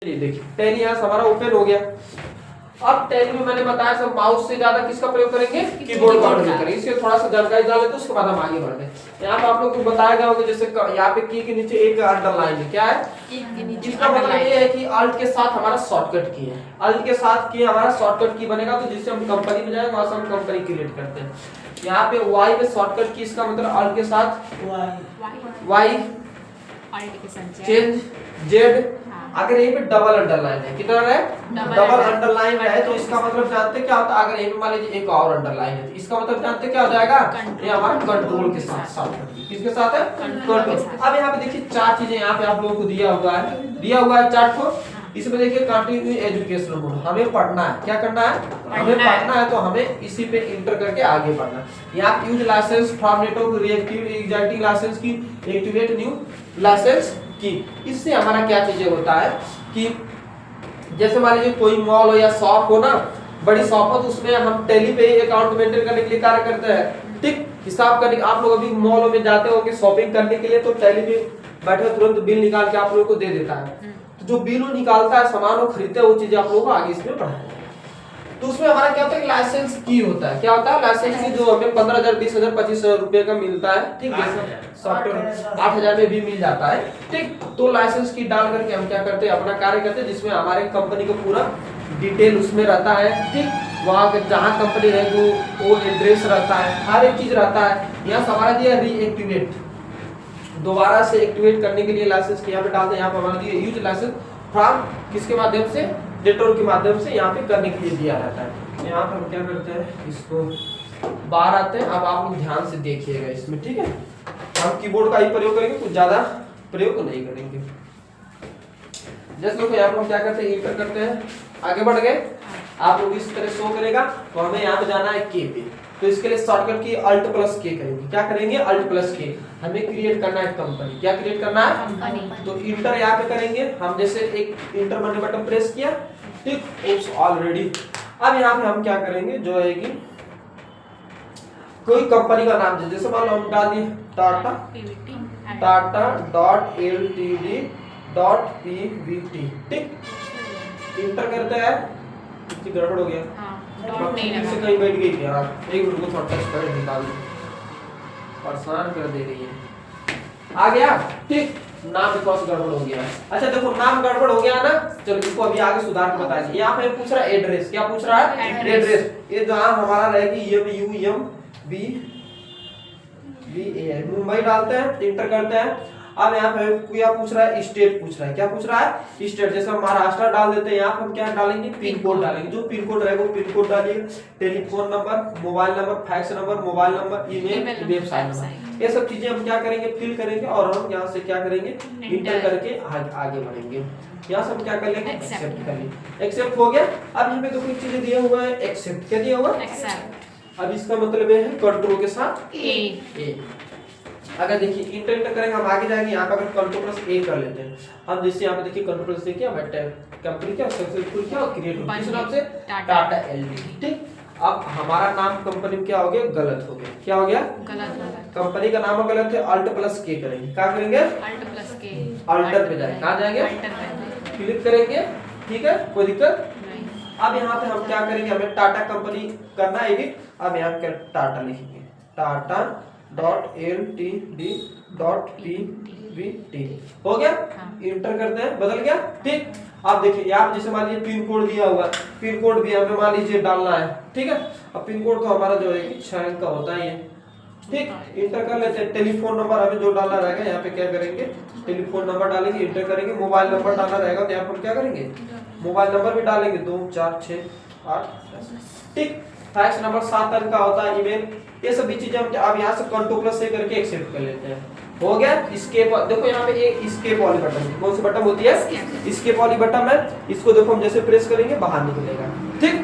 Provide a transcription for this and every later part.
ये देखिए टैली यहाँ हमारा ओपन हो गया। अब टैली में मैंने बताया सब माउस से ज्यादा किसका प्रयोग करेंगे, कीबोर्ड का प्रयोग करेंगे। इसके थोड़ा सा जानकारी डाल लेते उसके बाद हम आगे बढ़ते हैं। यहाँ पे आप लोग को बताया गया होगा जैसे यहाँ पे की के नीचे एक अंडरलाइन है, क्या है, इसका मतलब ये है कि अल्ट के साथ हमारा शॉर्टकट की है, अल्ट के साथ की हमारा शॉर्टकट की बनेगा, तो जिससे हम कंपनी में जाएंगे वहां से हम कंपनी क्रिएट करते हैं। यहाँ पे वाई में शॉर्टकट की, इसका मतलब अल्ट के साथ वाई चेंज जेड। अगर यहीं पे डबल अंडरलाइन है, कितना है, डबल अंडरलाइन है, तो इसका मतलब जानते क्या होता है, अगर यहीं पे मान लीजिए एक और अंडरलाइन है, इसका मतलब जानते क्या हो जाएगा, ये हमारा कंट्रोल के साथ शॉर्टकट। किसके साथ है, कंट्रोल। अब यहाँ पे देखिए चार चीजें यहाँ पे आप लोगों को दिया हुआ है चार्ट को। इसमें देखिए कंटिन्यू एजुकेशनल मोड, हमें पढ़ना है, क्या करना है, हमें पढ़ना है, तो हमें इसी पे इंटर करके आगे बढ़ना है। यहाँ use licence from network reactive existing licence की एक्टिवेट न्यू लाइसेंस की। इससे हमारा क्या चीजें होता है कि जैसे मान लीजिए कोई मॉल हो या शॉप हो ना, बड़ी शॉप हो, तो उसमें हम टैली पे अकाउंट मेंटेन करने के लिए कार्य करते हैं, ठीक, हिसाब करने। आप लोग अभी मॉल में जाते होंगे शॉपिंग करने के लिए, तो टैली पे बैठे तुरंत बिल निकाल के आप लोगों को दे देता है। तो जो बिल निकालता है, सामान वो खरीदते हैं, वो चीजें आप लोगों को आगे इसमें पढ़ाया जाएगा। तो उसमें हमारा क्या होता है, लाइसेंस की होता है, क्या होता है, लाइसेंस की, जो हमें 15,000 20,000 25,000 रुपए का मिलता है, ठीक है, सॉफ्टवेयर 8,000 में भी मिल जाता है, ठीक। तो लाइसेंस की डाल करके हम क्या करते हैं, अपना कार्य करते हैं, जिसमें हमारे कंपनी का पूरा डिटेल उसमें रहता है, ठीक। वहाँ जहाँ कंपनी रहेगी वो एड्रेस रहता है, हर एक चीज रहता है। यहाँ हमारा दिया रीएक्टिवेट, दोबारा से एक्टिवेट करने के लिए लाइसेंस के यहाँ पे डालते हैं। यहाँ पे हमारा दिया यूज लाइसेंस फ्रॉम किसके माध्यम से, नेटवर्क के माध्यम से यहाँ पे करने के लिए दिया रहता है। यहाँ पे हम क्या करते हैं, इसको बाहर आते हैं। अब आप लोग ध्यान से देखिएगा इसमें, ठीक है, हम कीबोर्ड का ही प्रयोग करेंगे, कुछ ज्यादा प्रयोग नहीं करेंगे। जैसे लोग यहाँ पर हम क्या करते हैं, इंटर करते हैं, आगे बढ़ गए, आप लोग इस तरह शो करेगा, तो हमें यहाँ पे जाना है के पे, तो इसके लिए शॉर्टकट की अल्ट प्लस के करेंगे। क्या करेंगे, अल्ट प्लस के। हमें क्रिएट करना है कंपनी, क्या क्रिएट करना है, कंपनी। तो इंटर यहाँ पे करेंगे हम, जैसे एक इंटर मैंने बटन प्रेस किया, ठीक, इट्स ऑलरेडी। अब यहाँ पे हम क्या करेंगे, जो है कि कोई कंपनी का नाम, जैसे मान लो हम डाल दिए Tata dot LTD dot Pvt, ठीक, इंटर करते हैं। कुछ गड़बड़ हो गया, से कहीं बैठ गई यार, एक मिनट को थोड़ा टच कर निकाल दो, परेशान कर दे रही है। आ गया, ठीक, नाम बिकॉज गड़बड़ हो गया। अच्छा देखो, नाम गड़बड़ हो गया ना, चलो इसको अभी आगे सुधार के बताएंगे। यहाँ पे पूछ रहा है एड्रेस, क्या पूछ रहा है, एड्रेस। ये जहाँ हमारा रहेगी मुंबई डालते हैं, इंटर करते हैं। अब यहाँ पे क्या पूछ रहा है, स्टेट पूछ रहा है, क्या पूछ रहा है, स्टेट। जैसे हम महाराष्ट्र डाल देते हैं, यहाँ पे हम क्या डालेंगे, पिन कोड डालेंगे, जो पिन कोड रहेगा वो पिन कोड डालिए, telephone number, mobile number, fax number, mobile number, email, website number, ये सब चीजें हम क्या करेंगे, फिल करेंगे, और हम यहाँ से क्या करेंगे, इंटर करके आगे बढ़ेंगे। यहाँ से हम क्या कर लेंगे, एक्सेप्ट कर लेंगे। एक्सेप्ट हो गया। अब हमें दो चीजें दिया हुआ है, एक्सेप्ट, क्या दिया हुआ है, एक्सेप्ट। अब इसका मतलब है कंट्रोल के साथ ए। अगर देखिए इंटर करेंगे, हम आगे जाएंगे, यहाँ पे अगर कंट्रोल प्लस ए कर लेते हैं हम, जैसे यहाँ पे देखिए कंट्रोल प्लस ए क्या बैठा है, कंपनी क्या सक्सेसफुल क्या क्रिएट हो, किस नाम से, टाटा एलटीडी, ठीक। अब हमारा नाम कंपनी में क्या हो गया, गलत हो गया, क्या हो गया, गलत, कंपनी का नाम गलत है। अल्ट प्लस के करेंगे, क्या करेंगे, अल्ट प्लस के, अल्टर पे जाएंगे, कहाँ जाएंगे, क्लिक करेंगे, ठीक है, कोई दिक्कत नहीं। अब यहाँ पे हम क्या करेंगे, हमें टाटा कंपनी करना है एडिट। अब यहाँ पे टाटा लिखेंगे, Tata dot LTD dot Pvt, हो गया, इंटर करते हैं, बदल गया, ठीक। आप देखिए आप जैसे मान लीजिए पिन कोड दिया हुआ है, पिन कोड भी हमें मान लीजिए डालना है, ठीक है। अब पिन कोड तो हमारा जो है 6 अंक का होता है, ठीक, इंटर कर लेते हैं। टेलीफोन नंबर हमें जो डालना रहेगा, यहाँ पे क्या करेंगे, टेलीफोन नंबर डालेंगे, इंटर करेंगे। मोबाइल नंबर डालना रहेगा, तो यहाँ पर क्या करेंगे, मोबाइल नंबर भी डालेंगे, 2 4 6 8 10, ठीक। फैक्स नंबर 7 अंक का होता है, ईमेल, ये सभी चीजें हम अब यहाँ से कंट्रोल प्लस से करके एक्सेप्ट कर लेते हैं, हो गया। एस्केप, देखो यहाँ पे एक एस्केप वाली बटन, कौन सी बटन होती है, एस्केप वाली बटन है, इसको देखो हम जैसे प्रेस करेंगे बाहर निकलेगा, ठीक।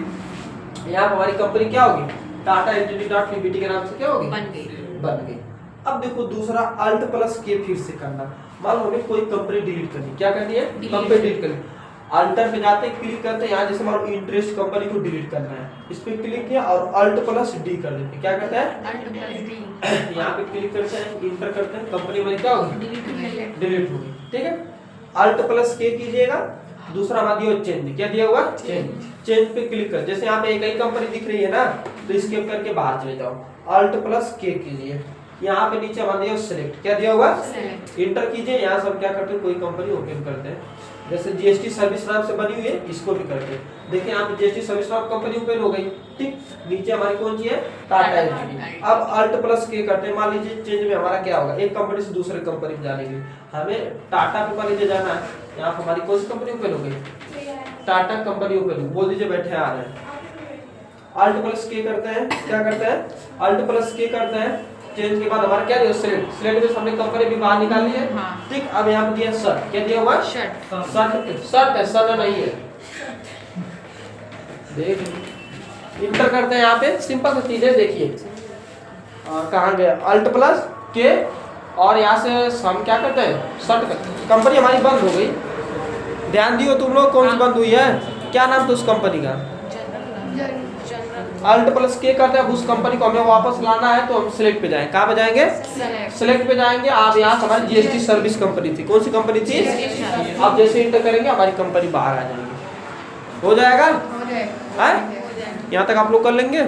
यहाँ पे हमारी कंपनी क्या होगी, टाटा एलटीडी डॉट पीवीटी के नाम से क्या होगी, बन गई। अब देखो दूसरा अल्ट प्लस के फिर से करना, मान लो हमें कोई कंपनी डिलीट करनी, क्या करनी है, कंपनी डिलीट करनी। अल्टर पे जाते हैं, क्लिक करते हैं, यहाँ जैसे मान लो इंटरेस्ट कंपनी को डिलीट करना है, इस पे क्लिक किया और अल्ट प्लस डी कर देते हैं, क्या करते हैं, अल्ट प्लस डी, यहाँ पे क्लिक करते हैं, इंटर करते हैं, कंपनी में क्या होगी, डिलीट होगी, ठीक है। अल्ट प्लस के कीजिएगा, दूसरा हमारा दिया चेंज, क्या दिया हुआ चेंज। चेंज पे क्लिक कर, जैसे यहाँ पे एक ही कंपनी दिख रही है ना, तो स्केप करके बाहर चले जाओ, Alt प्लस K कीजिए, यहाँ पे नीचे हमारा दिया सिलेक्ट, क्या दिया हुआ इंटर कीजिए। यहाँ सब क्या करते हैं, कोई कंपनी ओपन करते हैं, जैसे जीएसटी सर्विस नाम से बनी हुई है, इसको भी करते हैं। देखिए यहाँ पे जीएसटी सर्विस नाम कंपनी ओपन हो गई, ठीक। नीचे हमारी कौन सी है, टाटा एलटीडी। अब Alt प्लस K करते हैं, मान लीजिए चेंज में हमारा क्या होगा, एक कंपनी से दूसरे कंपनी में जाने के लिए हमें टाटा पे मान लीजिए जाना है, यहाँ पे हमारी कौन सी कंपनी ओपन हो गई, टाटा कंपनी ओपन, बोल दीजिए बैठे आ रहे हैं। Alt प्लस K करते हैं, क्या करते हैं, Alt प्लस K करते हैं, चेंज के बाद हमारा क्या दिया सिलेक्ट, सिलेक्ट में हमने कंपनी भी बाहर निकाल ली है, ठीक। अब यहाँ पे दिया शर्ट, क्या दिया हुआ शर्ट, शर्ट है, सन नहीं है, देख इंटर करते हैं यहाँ पे, सिंपल सी चीज है। देखिए कहाँ गया, Alt प्लस K, और यहाँ से हम क्या करते हैं शर्ट, कंपनी हमारी बंद हो गई, ध्यान दियो तुम लोग, कौन सी बंद हुई है, क्या नाम था उस कंपनी का, Alt प्लस K करते हैं, उस कंपनी को हमें वापस लाना है, तो हम सिलेक्ट पे जाएंगे, कहाँ पे जाएंगे, सिलेक्ट पे जाएंगे। आप यहाँ हमारी जीएसटी सर्विस कंपनी थी, कौन सी कंपनी थी, आप जैसे इंटर करेंगे हमारी कंपनी बाहर आ जाएगी, हो जाएगा, यहाँ तक आप लोग कर लेंगे,